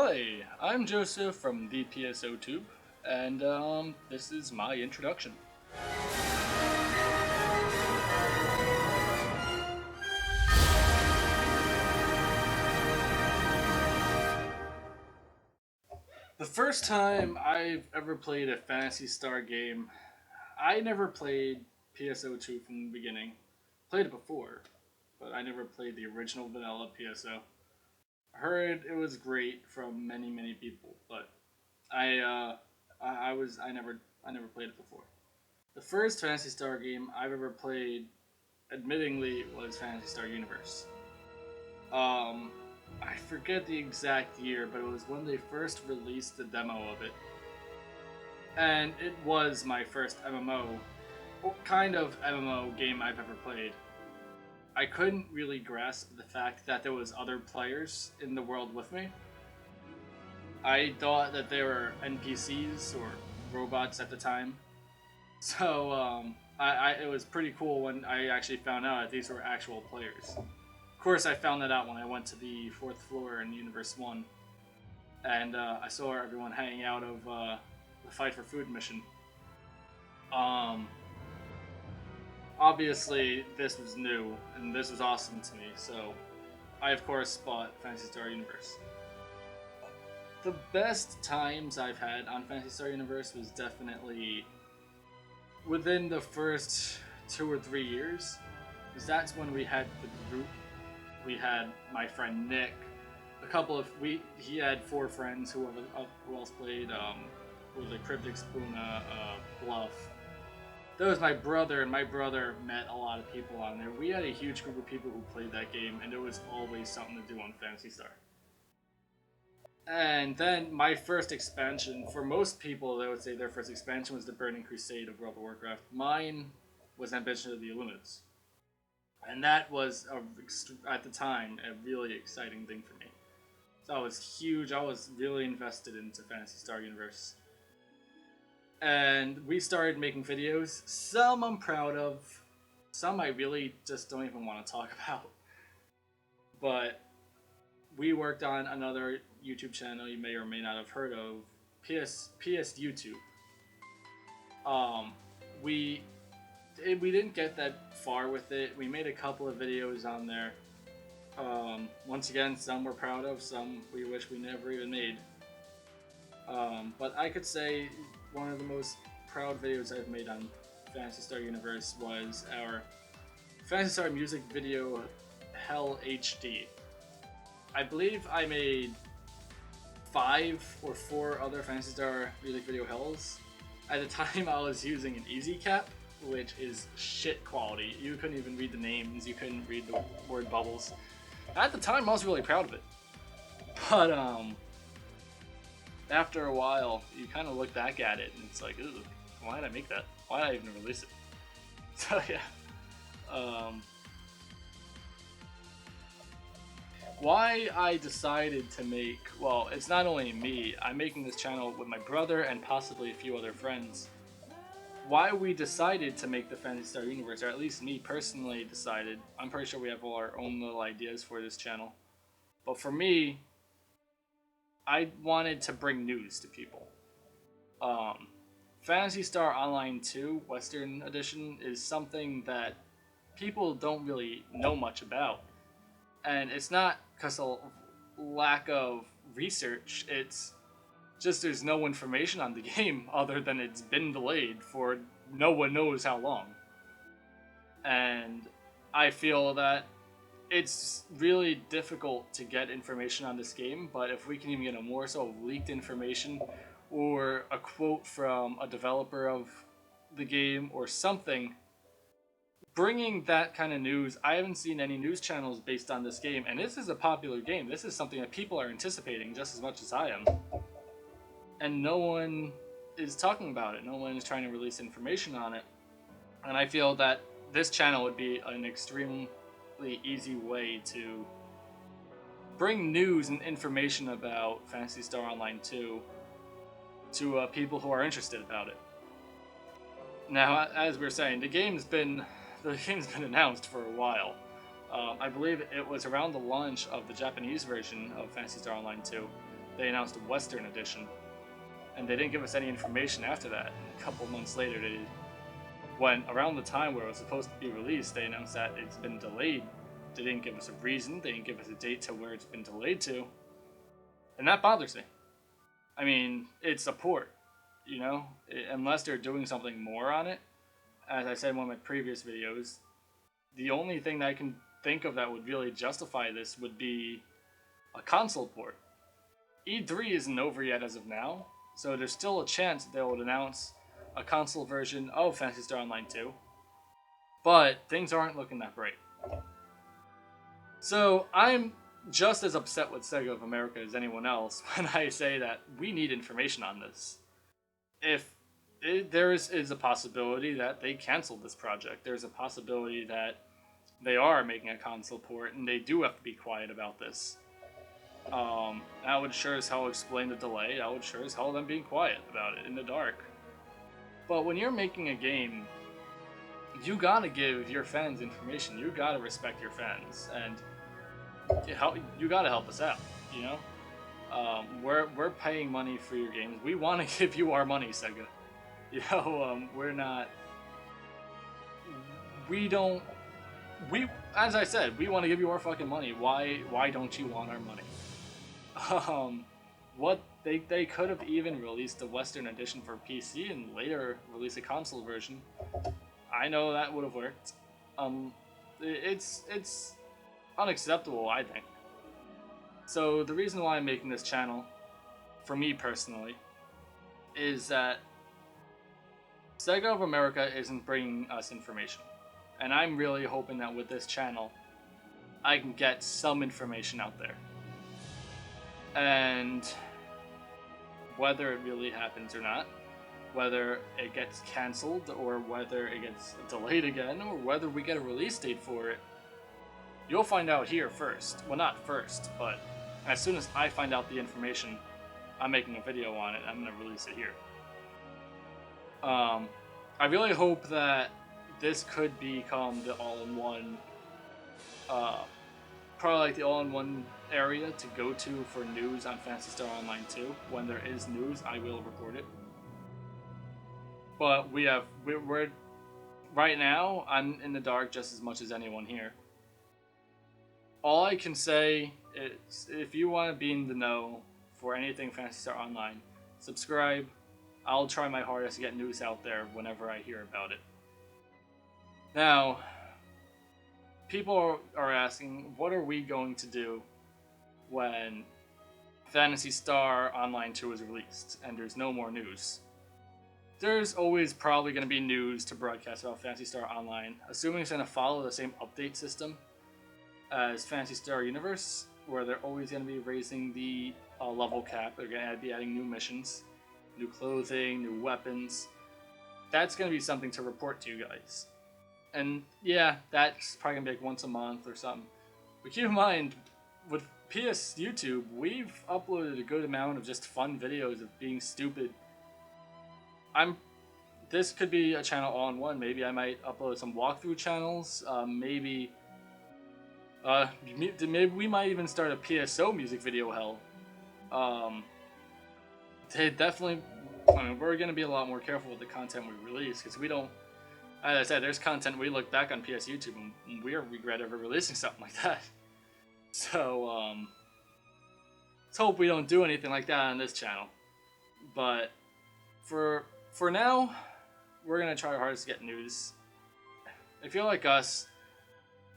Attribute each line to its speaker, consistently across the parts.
Speaker 1: Hi, I'm Joseph from the PSO2ube, and this is my introduction. The first time I've ever played a Phantasy Star game, I never played PSO2 from the beginning. Played it before, but I never played the original vanilla PSO. Heard it was great from many people, but I uh, I never played it before. The first Phantasy Star game I've ever played, admittingly, was Phantasy Star Universe. Um, I forget the exact year, but it was when they first released the demo of it, and it was my first MMO, or kind of MMO game I've ever played. I couldn't really grasp the fact that there was other players in the world with me. I thought that they were NPCs or robots at the time. So it was pretty cool when I actually found out that these were actual players. Of course, I found that out when I went to the fourth floor in Universe 1, and I saw everyone hanging out of the Fight for Food mission. Um, Obviously, this was new, and this was awesome to me, so I, of course, bought Phantasy Star Universe. The best times I've had on Phantasy Star Universe was definitely within the first 2 or 3 years, because that's when we had the group. We had my friend Nick, a couple of he had 4 friends who else played. Who was like Cryptic, Spuna, Bluff. That was my brother, and my brother met a lot of people on there. We had a huge group of people who played that game, and there was always something to do on Phantasy Star. And then my first expansion, for most people, they would say their first expansion was the Burning Crusade of World of Warcraft. Mine was Ambition of the Illumines. And that was, at the time, a really exciting thing for me. So I was huge. I was really invested into Phantasy Star Universe. And we started making videos. Some I'm proud of. Some I really just don't even want to talk about. But we worked on another YouTube channel you may or may not have heard of, PSO2ube. Um, we we didn't get that far with it. We made a couple of videos on there. Once again, some we're proud of, some we wish we never even made. But I could say one of the most proud videos I've made on Phantasy Star Universe was our Phantasy Star music video, Hell HD. I believe I made 5 or 4 other Phantasy Star music video hells. At the time, I was using an easy cap, which is shit quality. You couldn't even read the names, you couldn't read the word bubbles. At the time, I was really proud of it. But, after a while, you kind of look back at it and it's like, ooh, why did I make that? Why did I even release it? So, yeah. Why I decided to make, well, it's not only me, I'm making this channel with my brother and possibly a few other friends. Why we decided to make the Phantasy Star Universe, or at least me personally decided, I'm pretty sure we have all our own little ideas for this channel, but for me, I wanted to bring news to people. Phantasy Star Online 2 Western Edition is something that people don't really know much about. And it's not because of lack of research, it's just there's no information on the game other than it's been delayed for no one knows how long. And I feel that it's really difficult to get information on this game, but if we can even get a more so leaked information or a quote from a developer of the game or something, bringing that kind of news, I haven't seen any news channels based on this game, and this is a popular game. This is something that people are anticipating just as much as I am. And no one is talking about it. No one is trying to release information on it. And I feel that this channel would be an extremely easy way to bring news and information about Phantasy Star Online 2 to people who are interested about it. Now, as we were saying, the game's been announced for a while. I believe it was around the launch of the Japanese version of Phantasy Star Online 2 they announced a Western edition, and they didn't give us any information after that. A couple months later, when around the time where it was supposed to be released, they announced that it's been delayed. They didn't give us a reason, they didn't give us a date to where it's been delayed to, and that bothers me. I mean, it's a port, you know, unless they're doing something more on it. As I said in one of my previous videos, the only thing that I can think of that would really justify this would be a console port. E3 isn't over yet as of now, so there's still a chance that they will announce a console version of Phantasy Star Online 2, but things aren't looking that great. So I'm just as upset with SEGA of America as anyone else when I say that we need information on this. If there is a possibility that they canceled this project, there's a possibility that they are making a console port and they do have to be quiet about this. That would sure as hell explain the delay. That would sure as hell them being quiet about it in the dark. But when you're making a game, you gotta give your fans information. You gotta respect your fans, and you gotta help us out. You know, we're paying money for your games. We want to give you our money, Sega. You know, we're not. We don't. As I said, we want to give you our fucking money. Why don't you want our money? What they could have even released a Western edition for PC and later release a console version. I know that would have worked. It's unacceptable, I think. So the reason why I'm making this channel, for me personally, is that SEGA of America isn't bringing us information. And I'm really hoping that with this channel, I can get some information out there. And whether it really happens or not, whether it gets cancelled or whether it gets delayed again or whether we get a release date for it, you'll find out here first. Well, not first, but as soon as I find out the information, I'm making a video on it. I'm going to release it here. I really hope that this could become the all-in-one, probably like the all-in-one area to go to for news on Phantasy Star Online 2. When there is news, I will report it. But we're right now, I'm in the dark just as much as anyone here. All I can say is, if you want to be in the know for anything Phantasy Star Online, subscribe. I'll try my hardest to get news out there whenever I hear about it. Now, people are asking, what are we going to do when Phantasy Star Online 2 is released and there's no more news? There's always probably going to be news to broadcast about Phantasy Star Online, assuming it's going to follow the same update system as Phantasy Star Universe, where they're always going to be raising the level cap. They're going to be adding new missions, new clothing, new weapons. That's going to be something to report to you guys. And yeah, that's probably going to be like once a month or something. But keep in mind, with PSO2ube, we've uploaded a good amount of just fun videos of being stupid. This could be a channel all-in-one. Maybe I might upload some walkthrough channels. Maybe we might even start a PSO music video hell. They definitely. I mean, we're gonna be a lot more careful with the content we release because we don't. As I said, there's content we look back on PSO2ube and we regret ever releasing something like that. So let's hope we don't do anything like that on this channel. But for now, we're gonna try our hardest to get news. If you're like us,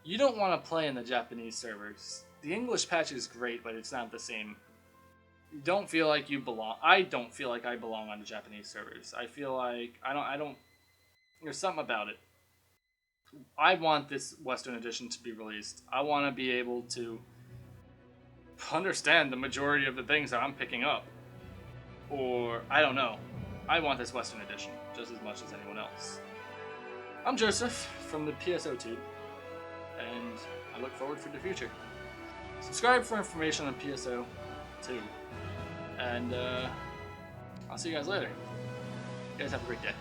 Speaker 1: you don't want to play in the Japanese servers. The English patch is great, but it's not the same. You don't feel like you belong. I don't feel like I belong on the Japanese servers. I feel like I don't. There's something about it. I want this Western edition to be released. I want to be able to understand the majority of the things that I'm picking up. Or, I don't know. I want this Western edition just as much as anyone else. I'm Joseph from the PSO2ube, and I look forward for the future. Subscribe for information on PSO2, and I'll see you guys later. You guys have a great day.